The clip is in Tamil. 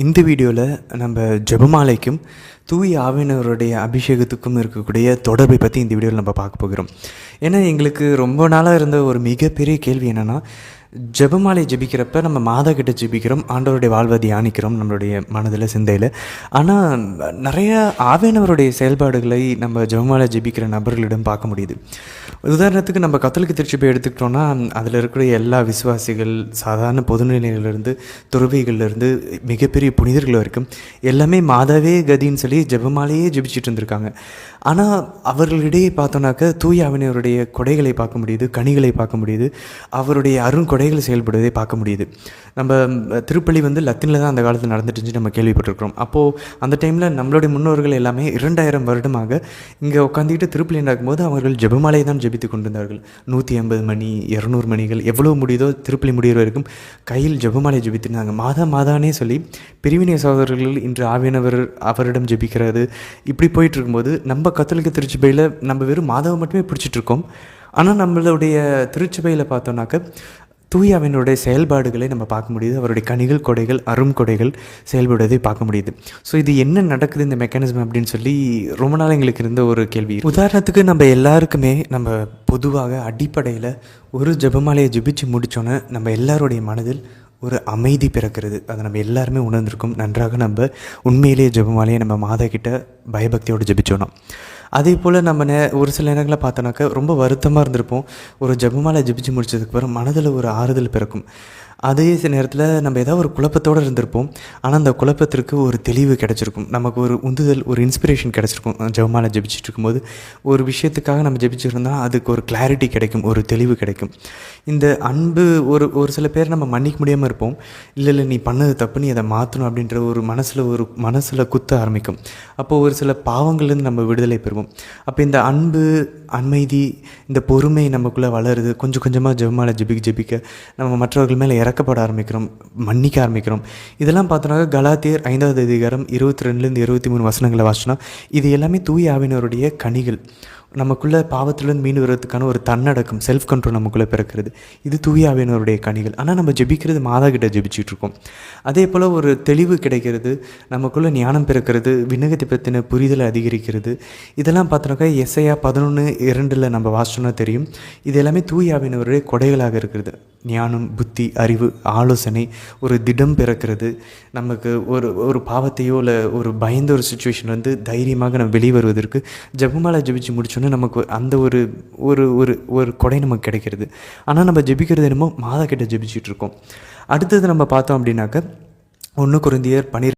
இந்த வீடியோவில் நம்ம ஜெபமாலைக்கும் தூய ஆவியானவருடைய அபிஷேகத்துக்கும் இருக்கக்கூடிய தொடர்பை பற்றி இந்த வீடியோவில் நம்ம பார்க்க போகிறோம். ஏன்னா எங்களுக்கு ரொம்ப நாளாக இருந்த ஒரு மிகப்பெரிய கேள்வி என்னென்னா, ஜெபமாலை ஜெபிக்கிறப்ப நம்ம மாதா கிட்ட ஜெபிக்கிறோம், ஆண்டவருடைய வாழ்வை தியானிக்கிறோம் நம்மளுடைய மனதில் சிந்தையில். ஆனால் நிறைய ஆவியானவருடைய செயல்பாடுகளை நம்ம ஜெபமாலை ஜெபிக்கிற நபர்களிடம் பார்க்க முடியுது. உதாரணத்துக்கு நம்ம கத்தோலிக்க திருச்சபை எடுத்துக்கிட்டோன்னா, அதில் இருக்கிற எல்லா விசுவாசிகள், சாதாரண பொதுநிலையிலிருந்து துறவிகள்லேருந்து மிகப்பெரிய புனிதர்கள் வரைக்கும் எல்லாமே மாதாவே கதின்னு சொல்லி ஜெபமாலையே ஜெபிச்சுட்டு இருந்திருக்காங்க. ஆனால் அவர்களிடையே பார்த்தோன்னாக்க தூய ஆவியானவருடைய கொடைகளை பார்க்க முடியுது, கனிகளை பார்க்க முடியுது, அவருடைய அருங்கொடைகள் செயல்படுவதை பார்க்க முடியுது. நம்ம திருப்பலி லத்தீனில் தான் அந்த காலத்தில் நடந்துட்டு இருந்துச்சு, நம்ம கேள்விப்பட்டிருக்கிறோம். அப்போது அந்த டைமில் நம்மளுடைய முன்னோர்கள் எல்லாமே 2000 வருடமாக இங்கே உட்காந்துக்கிட்டு திருப்பலி நடக்கும்போது அவர்கள் ஜெபமாலை தான் ஜெபித்து கொண்டிருந்தார்கள். 150 மணி 200 மணிகள் எவ்வளோ முடியுதோ திருப்பலி முடிகிற வரைக்கும் கையில் ஜெபமாலை ஜெபித்திருந்தாங்க. மாதானே சொல்லி பிரிவினை சகோதரர்கள் இன்று ஆவியானவர் அவரிடம் ஜெபிக்கிறது இப்படி போயிட்டு இருக்கும்போது, நம்ம கத்தோலிக்க திருச்சபையில் நம்ம வெறும் மாதாவை மட்டுமே பிடிச்சிட்ருக்கோம். ஆனால் நம்மளுடைய திருச்சபையில் பார்த்தோன்னாக்க தூய ஆவியானவருடைய செயல்பாடுகளை நம்ம பார்க்க முடியுது, அவருடைய கனிகள், கொடைகள், அரும் கொடைகள் செயல்படுவதை பார்க்க முடியுது. ஸோ இது என்ன நடக்குது இந்த மெக்கானிசம் அப்படின்னு சொல்லி ரொம்ப நாள் எங்களுக்கு இருந்த ஒரு கேள்வி. உதாரணத்துக்கு நம்ம எல்லாருக்குமே நம்ம பொதுவாக அடிப்படையில் ஒரு ஜெபமாலையை ஜெபிச்சு முடித்தோன்னே நம்ம எல்லாருடைய மனதில் ஒரு அமைதி பிறக்கிறது. அதை நம்ம எல்லாருமே உணர்ந்திருக்கோம். நன்றாக நம்ம உண்மையிலேயே ஜெபமாலையை நம்ம மாதா கிட்ட பயபக்தியோடு ஜெபிச்சோன்னா, அதே போல் நம்ம ஒரு சில நேரங்களில் பார்த்தோன்னாக்கா ரொம்ப வருத்தமாக இருந்திருப்போம். ஒரு ஜெபமாலை ஜெபிச்சு முடிச்சதுக்கப்புறம் மனதில் ஒரு ஆறுதல் பிறக்கும். அதே நேரத்தில் நம்ம ஏதாவது ஒரு குழப்பத்தோடு இருந்திருப்போம். ஆனால் அந்த குழப்பத்திற்கு ஒரு தெளிவு கிடச்சிருக்கும், நமக்கு ஒரு உந்துதல், ஒரு இன்ஸ்பிரேஷன் கிடச்சிருக்கும். ஜெபமாலை ஜெபிச்சுட்டு இருக்கும்போது ஒரு விஷயத்துக்காக நம்ம ஜெபிச்சுருந்தால் அதுக்கு ஒரு கிளாரிட்டி கிடைக்கும், ஒரு தெளிவு கிடைக்கும். இந்த அன்பு ஒரு சில பேர் நம்ம மன்னிக்க முடியாமல் இருப்போம். இல்லை நீ பண்ணது தப்பு, நீ அதை மாற்றணும் அப்படின்ற ஒரு மனசில் குத்த ஆரம்பிக்கும். அப்போது ஒரு சில பாவங்கள்லேருந்து நம்ம விடுதலை பெறுவோம். அப்போ இந்த அன்பு, அமைதி, இந்த பொறுமை நமக்குள்ளே வளருது. கொஞ்சம் கொஞ்சமாக ஜெபமாலை ஜெபிக்க நம்ம மற்றவர்கள் மேலே இறக்கப்பட ஆரம்பிக்கிறோம், மன்னிக்க ஆரம்பிக்கிறோம். இதெல்லாம் பார்த்தோன்னா கலாத்தியர் 5வது அதிகாரம் 22லேருந்து 23 வசனங்களை வாசிச்சோன்னா, இது எல்லாமே தூய ஆவியானவருடைய கனிகள். நமக்குள்ளே பாவத்திலேருந்து மீண்டு வர்றதுக்கான ஒரு தன்னடக்கம், செல்ஃப் கண்ட்ரோல் நமக்குள்ளே பிறக்கிறது. இது தூய ஆவியானவருடைய கனிகள். ஆனால் நம்ம ஜெபிக்கிறது மாதா கிட்ட ஜெபிச்சுட்ருக்கோம். அதே போல் ஒரு தெளிவு கிடைக்கிறது, நமக்குள்ளே ஞானம் பிறக்கிறது, விண்ணகத்தை பற்றின புரிதலை அதிகரிக்கிறது. இதெல்லாம் பார்த்தோன்னாக்கா எஸ்ஐயா 11:2 நம்ம வாசிச்சோன்னா தெரியும். இது எல்லாமே தூய ஆவியானவருடைய கொடைகளாக இருக்கிறது. ஞானம், புத்தி, அறிவு, ஆலோசனை, ஒரு திடம் பிறக்கிறது. நமக்கு ஒரு பாவத்தையோ இல்லை ஒரு பயந்த ஒரு சுச்சுவேஷன் தைரியமாக நம்ம வெளியே வருவதற்கு ஜெபமாலை ஜெபிச்சு முடிச்சோன்னா நமக்கு அந்த ஒரு ஒரு ஒரு கொடை நமக்கு கிடைக்கிறது. ஆனால் நம்ம ஜெபிக்கிறது என்னமோ மாதா கிட்ட ஜெபிச்சுட்டு இருக்கோம். அடுத்தது நம்ம பார்த்தோம் அப்படின்னாக்க 1 கொரிந்தியர் 12